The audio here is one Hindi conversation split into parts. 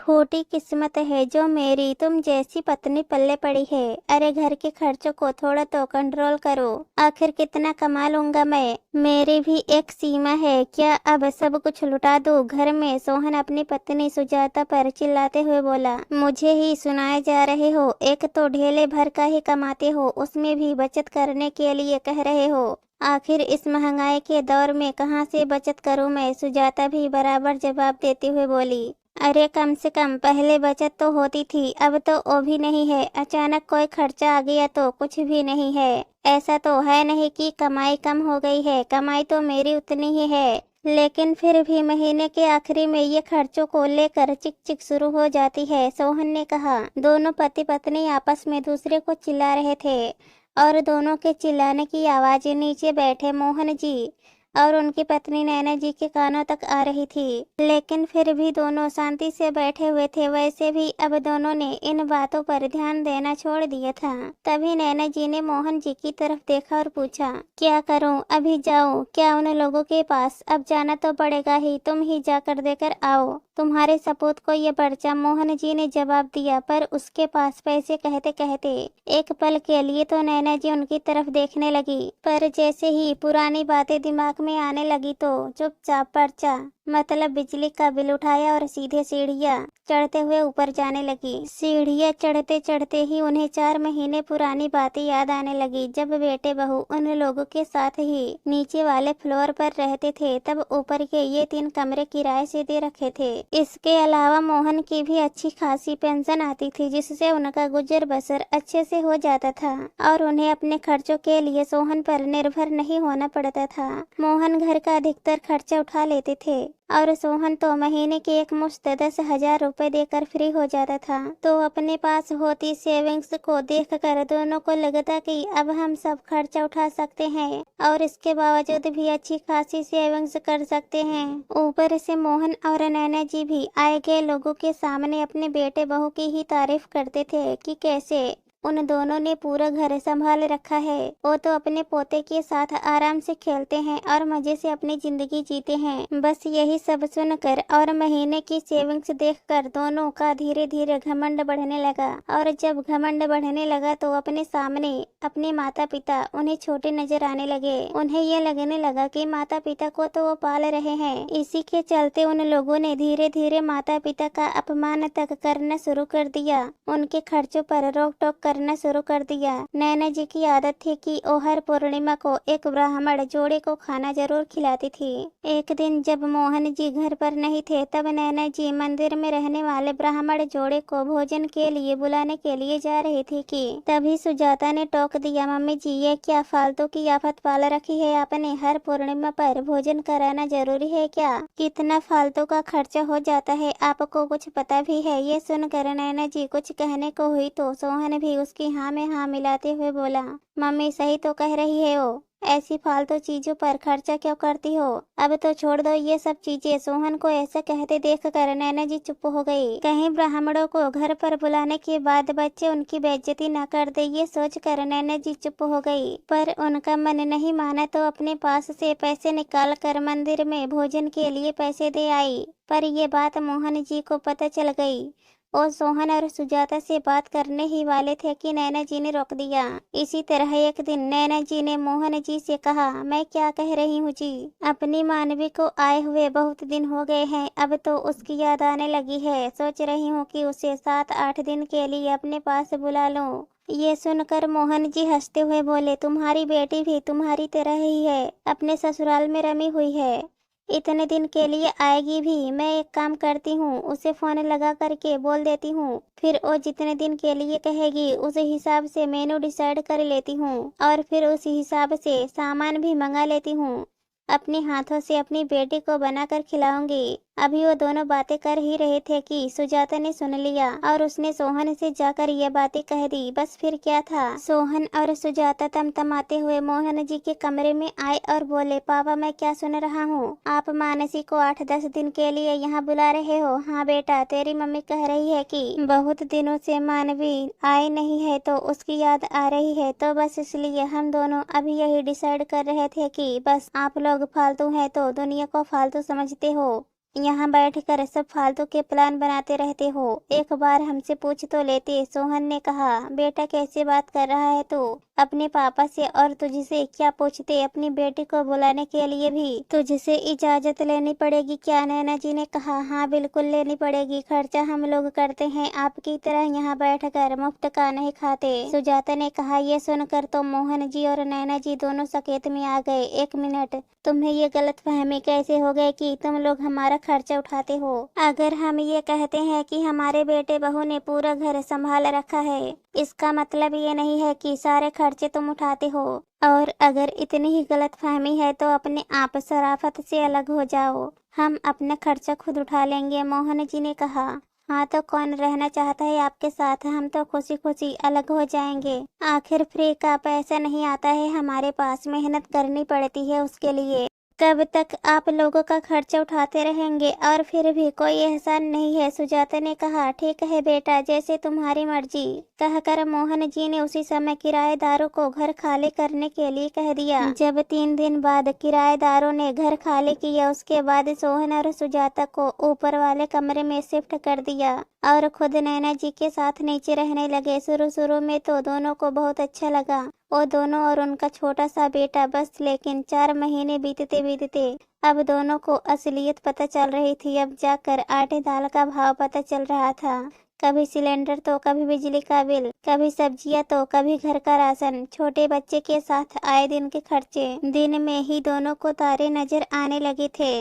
खोटी किस्मत है जो मेरी तुम जैसी पत्नी पल्ले पड़ी है। अरे घर के खर्चों को थोड़ा तो कंट्रोल करो। आखिर कितना कमा लूंगा मैं, मेरी भी एक सीमा है। क्या अब सब कुछ लुटा दूं घर में? सोहन अपनी पत्नी सुजाता पर चिल्लाते हुए बोला। मुझे ही सुनाए जा रहे हो? एक तो ढेले भर का ही कमाते हो, उसमें भी बचत करने के लिए कह रहे हो। आखिर इस महंगाई के दौर में कहाँ से बचत करूं मैं? सुजाता भी बराबर जवाब देते हुए बोली। अरे कम से कम पहले बचत तो होती थी, अब तो वो भी नहीं है। अचानक कोई खर्चा आ गया तो कुछ भी नहीं है। ऐसा तो है नहीं कि कमाई कम हो गई है, कमाई तो मेरी उतनी ही है, लेकिन फिर भी महीने के आखिरी में ये खर्चों को लेकर चिक चिक शुरू हो जाती है। सोहन ने कहा। दोनों पति पत्नी आपस में दूसरे को चिल्ला रहे थे और दोनों के चिल्लाने की आवाज़ें नीचे बैठे मोहन जी और उनकी पत्नी नैना जी के कानों तक आ रही थी, लेकिन फिर भी दोनों शांति से बैठे हुए थे। वैसे भी अब दोनों ने इन बातों पर ध्यान देना छोड़ दिया था। तभी नैना जी ने मोहन जी की तरफ देखा और पूछा, क्या करूं? अभी जाऊं क्या उन लोगों के पास? अब जाना तो पड़ेगा ही, तुम ही जाकर देकर आओ तुम्हारे सपूत को ये पर्चा। मोहन जी ने जवाब दिया। पर उसके पास पैसे कहते कहते एक पल के लिए तो नैना जी उनकी तरफ देखने लगी, पर जैसे ही पुरानी बातें दिमाग में आने लगी तो चुपचाप पर्चा मतलब बिजली का बिल उठाया और सीधे सीढ़ियाँ चढ़ते हुए ऊपर जाने लगी। सीढ़ियाँ चढ़ते चढ़ते ही उन्हें 4 महीने पुरानी बातें याद आने लगी, जब बेटे बहू उन लोगों के साथ ही नीचे वाले फ्लोर पर रहते थे। तब ऊपर के ये 3 कमरे किराए से दे रखे थे। इसके अलावा मोहन की भी अच्छी खासी पेंशन आती थी, जिससे उनका गुजर बसर अच्छे से हो जाता था और उन्हें अपने खर्चों के लिए सोहन पर निर्भर नहीं होना पड़ता था। मोहन घर का अधिकतर खर्चा उठा लेते थे और सोहन तो महीने के एक मुश्त 10,000 रुपए देकर फ्री हो जाता था। तो अपने पास होती सेविंग्स को देखकर दोनों को लगता कि अब हम सब खर्चा उठा सकते हैं और इसके बावजूद भी अच्छी खासी सेविंग्स कर सकते हैं। ऊपर से मोहन और नैना जी भी आए गए लोगों के सामने अपने बेटे बहू की ही तारीफ करते थे कि कैसे उन दोनों ने पूरा घर संभाल रखा है। वो तो अपने पोते के साथ आराम से खेलते हैं और मजे से अपनी जिंदगी जीते हैं। बस यही सब सुनकर और महीने की सेविंग्स देखकर दोनों का धीरे धीरे घमंड बढ़ने लगा। और जब घमंड बढ़ने लगा तो अपने सामने अपने माता पिता उन्हें छोटे नजर आने लगे। उन्हें यह लगने लगा कि माता पिता को तो वो पाल रहे हैं। इसी के चलते उन लोगों ने धीरे धीरे माता पिता का अपमान तक करना शुरू कर दिया। उनके खर्चों पर रोक टोक करना शुरू कर दिया। नैना जी की आदत थी कि वो हर पूर्णिमा को एक ब्राह्मण जोड़े को खाना जरूर खिलाती थी। एक दिन जब मोहन जी घर पर नहीं थे, तब नैना जी मंदिर में रहने वाले ब्राह्मण जोड़े को भोजन के लिए बुलाने के लिए जा रही थी कि तभी सुजाता ने टोक दिया, मम्मी जी ये क्या फालतू की आफत पाल रखी है आपने? हर पूर्णिमा पर भोजन कराना जरूरी है क्या? कितना फालतू का खर्चा हो जाता है, आपको कुछ पता भी है? ये सुनकर नैना जी कुछ कहने को हुई तो सोहन भी उसकी हाँ में हाँ मिलाते हुए बोला, मम्मी सही तो कह रही है वो, ऐसी फालतू चीजों पर खर्चा क्यों करती हो? अब तो छोड़ दो ये सब चीजें। सोहन को ऐसा कहते देखकर नैना जी चुप हो गई। कहीं ब्राह्मणों को घर पर बुलाने के बाद बच्चे उनकी बेइज्जती न कर दे, ये सोचकर नैना जी चुप हो गई। पर उनका मन नहीं माना तो अपने पास से पैसे निकाल कर मंदिर में भोजन के लिए पैसे दे आई। पर ये बात मोहन जी को पता चल गई। और सोहन और सुजाता से बात करने ही वाले थे कि नैना जी ने रोक दिया। इसी तरह एक दिन नैना जी ने मोहन जी से कहा, मैं क्या कह रही हूँ जी, अपनी मानवी को आए हुए बहुत दिन हो गए हैं, अब तो उसकी याद आने लगी है। सोच रही हूँ कि उसे 7-8 दिन के लिए अपने पास बुला लूं। ये सुनकर मोहन जी हंसते हुए बोले, तुम्हारी बेटी भी तुम्हारी तरह ही है, अपने ससुराल में रमी हुई है, इतने दिन के लिए आएगी भी। मैं एक काम करती हूँ, उसे फोन लगा करके बोल देती हूँ, फिर वो जितने दिन के लिए कहेगी उस हिसाब से मेनू डिसाइड कर लेती हूँ और फिर उस हिसाब से सामान भी मंगा लेती हूँ। अपने हाथों से अपनी बेटी को बनाकर खिलाऊंगी। अभी वो दोनों बातें कर ही रहे थे कि सुजाता ने सुन लिया और उसने सोहन से जाकर ये बातें कह दी। बस फिर क्या था, सोहन और सुजाता तमतमाते हुए मोहन जी के कमरे में आए और बोले, पापा मैं क्या सुन रहा हूँ, आप मानसी को 8-10 दिन के लिए यहाँ बुला रहे हो? हाँ बेटा, तेरी मम्मी कह रही है कि बहुत दिनों से मानवी आई नहीं है तो उसकी याद आ रही है, तो बस इसलिए हम दोनों अभी यही डिसाइड कर रहे थे कि बस आप लोग फालतू हैं तो दुनिया को फालतू समझते हो, यहाँ बैठकर सब फालतू के प्लान बनाते रहते हो, एक बार हमसे पूछ तो लेते। सोहन ने कहा। बेटा कैसे बात कर रहा है तू? अपने पापा से और तुझसे क्या पूछते? अपनी बेटी को बुलाने के लिए भी तुझसे इजाजत लेनी पड़ेगी क्या? नैना जी ने कहा। हाँ बिल्कुल लेनी पड़ेगी, खर्चा हम लोग करते हैं, आपकी तरह यहाँ बैठकर मुफ्त का नहीं खाते। सुजाता ने कहा। ये सुनकर तो मोहन जी और नैना जी दोनों सकेत में आ गए। एक मिनट, तुम्हें ये गलतफहमी कैसे हो गई कि तुम लोग हमारा खर्चा उठाते हो? अगर हम ये कहते हैं कि हमारे बेटे बहू ने पूरा घर संभाल रखा है, इसका मतलब ये नहीं है कि सारे खर्चे तुम उठाते हो। और अगर इतनी ही गलतफहमी है तो अपने आप शराफत से अलग हो जाओ, हम अपना खर्चा खुद उठा लेंगे। मोहन जी ने कहा। हाँ तो कौन रहना चाहता है आपके साथ? हम तो खुशी खुशी अलग हो जाएंगे। आखिर फ्री का पैसा नहीं आता है हमारे पास, मेहनत करनी पड़ती है उसके लिए। कब तक आप लोगों का खर्चा उठाते रहेंगे? और फिर भी कोई एहसान नहीं है। सुजाता ने कहा। ठीक है बेटा, जैसे तुम्हारी मर्जी, कहकर मोहन जी ने उसी समय किराएदारों को घर खाली करने के लिए कह दिया। जब 3 दिन बाद किराएदारों ने घर खाली किया, उसके बाद सोहन और सुजाता को ऊपर वाले कमरे में शिफ्ट कर दिया और खुद नैना जी के साथ नीचे रहने लगे। शुरू में तो दोनों को बहुत अच्छा लगा, वो दोनों और उनका छोटा सा बेटा बस। लेकिन 4 महीने बीतते बीतते अब दोनों को असलियत पता चल रही थी। अब जाकर आटे दाल का भाव पता चल रहा था। कभी सिलेंडर तो कभी बिजली का बिल, कभी सब्जियां तो कभी घर का राशन, छोटे बच्चे के साथ आए दिन के खर्चे। दिन में ही दोनों को तारे नजर आने लगे थे।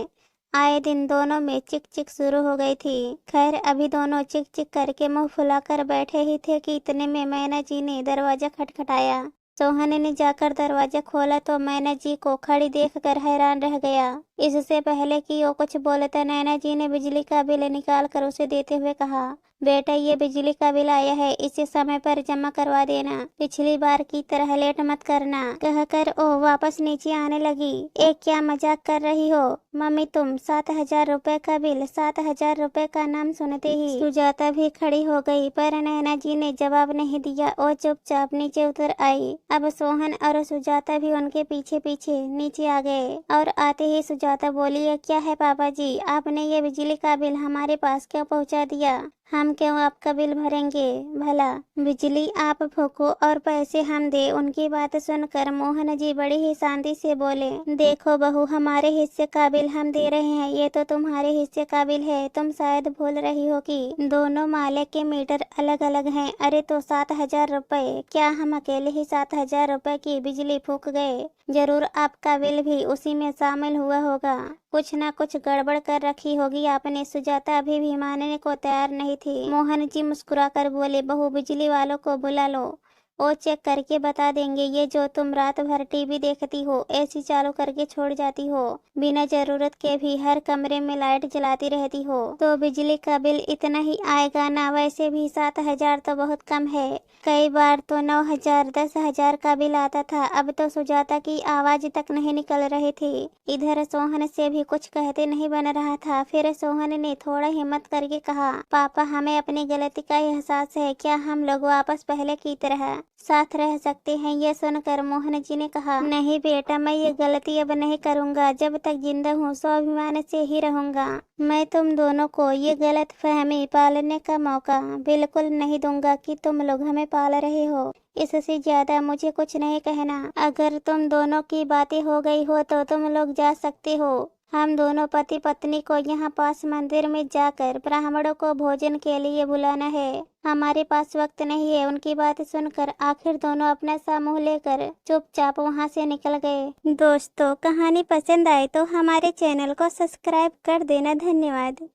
आए दिन दोनों में चिक चिक शुरू हो गई थी। खैर अभी दोनों चिक चिक करके मुंह फुलाकर बैठे ही थे कि इतने में मैना जी ने दरवाजा खटखटाया। सोहन ने जाकर दरवाजा खोला तो मैना जी को खड़ी देखकर हैरान रह गया। इससे पहले कि वो कुछ बोलता, नैना जी ने बिजली का बिल निकाल कर उसे देते हुए कहा। बेटा ये बिजली का बिल आया है, इसे समय पर जमा करवा देना, पिछली बार की तरह लेट मत करना, कहकर वो वापस नीचे आने लगी। एक क्या मजाक कर रही हो मम्मी तुम? 7,000 रुपए का बिल? 7,000 रुपए का नाम सुनते ही सुजाता भी खड़ी हो गई, पर नैना जी ने जवाब नहीं दिया। वो चुपचाप नीचे उतर आई। अब सोहन और सुजाता भी उनके पीछे पीछे नीचे आ गए और आते ही सुजाता बोली। ये क्या है पापा जी, आपने ये बिजली का बिल हमारे पास क्यों पहुंचा दिया? हम क्यों आपका बिल भरेंगे भला? बिजली आप फूको और पैसे हम दे। उनकी बात सुनकर मोहन जी बड़ी ही शांति से बोले। देखो बहू, हमारे हिस्से का बिल हम दे रहे हैं, ये तो तुम्हारे हिस्से का बिल है। तुम शायद भूल रही हो कि दोनों माले के मीटर अलग अलग हैं। अरे तो 7,000 रुपए, क्या हम अकेले ही 7,000 रुपए की बिजली फूक गए? जरूर आपका बिल भी उसी में शामिल हुआ होगा। कुछ न कुछ गड़बड़ कर रखी होगी आपने। सुजाता अभी भी मानने को तैयार नहीं थी। मोहन जी मुस्कुराकर बोले। बहू बिजली वालों को बुला लो, वो चेक करके बता देंगे। ये जो तुम रात भर टीवी देखती हो, एसी चालू करके छोड़ जाती हो, बिना जरूरत के भी हर कमरे में लाइट जलाती रहती हो, तो बिजली का बिल इतना ही आएगा ना? वैसे भी 7,000 तो बहुत कम है, कई बार तो 9,000 10,000 का बिल आता था। अब तो सुजाता की आवाज तक नहीं निकल रही थी। इधर सोहन से भी कुछ कहते नहीं बन रहा था। फिर सोहन ने थोड़ा हिम्मत करके कहा। पापा हमें अपनी गलती का एहसास है, क्या हम लोग वापस पहले की तरह साथ रह सकते हैं? ये सुनकर मोहन जी ने कहा। नहीं बेटा, मैं ये गलती अब नहीं करूँगा। जब तक जिंदा हूँ स्वाभिमान से ही रहूँगा। मैं तुम दोनों को ये गलत फहमी पालने का मौका बिल्कुल नहीं दूंगा कि तुम लोग हमें पाल रहे हो। इससे ज्यादा मुझे कुछ नहीं कहना। अगर तुम दोनों की बातें हो गई हो तो तुम लोग जा सकते हो। हम दोनों पति पत्नी को यहाँ पास मंदिर में जाकर ब्राह्मणों को भोजन के लिए बुलाना है। हमारे पास वक्त नहीं है। उनकी बात सुनकर आखिर दोनों अपना सा मुंह लेकर चुपचाप वहाँ से निकल गए। दोस्तों, कहानी पसंद आए तो हमारे चैनल को सब्सक्राइब कर देना। धन्यवाद।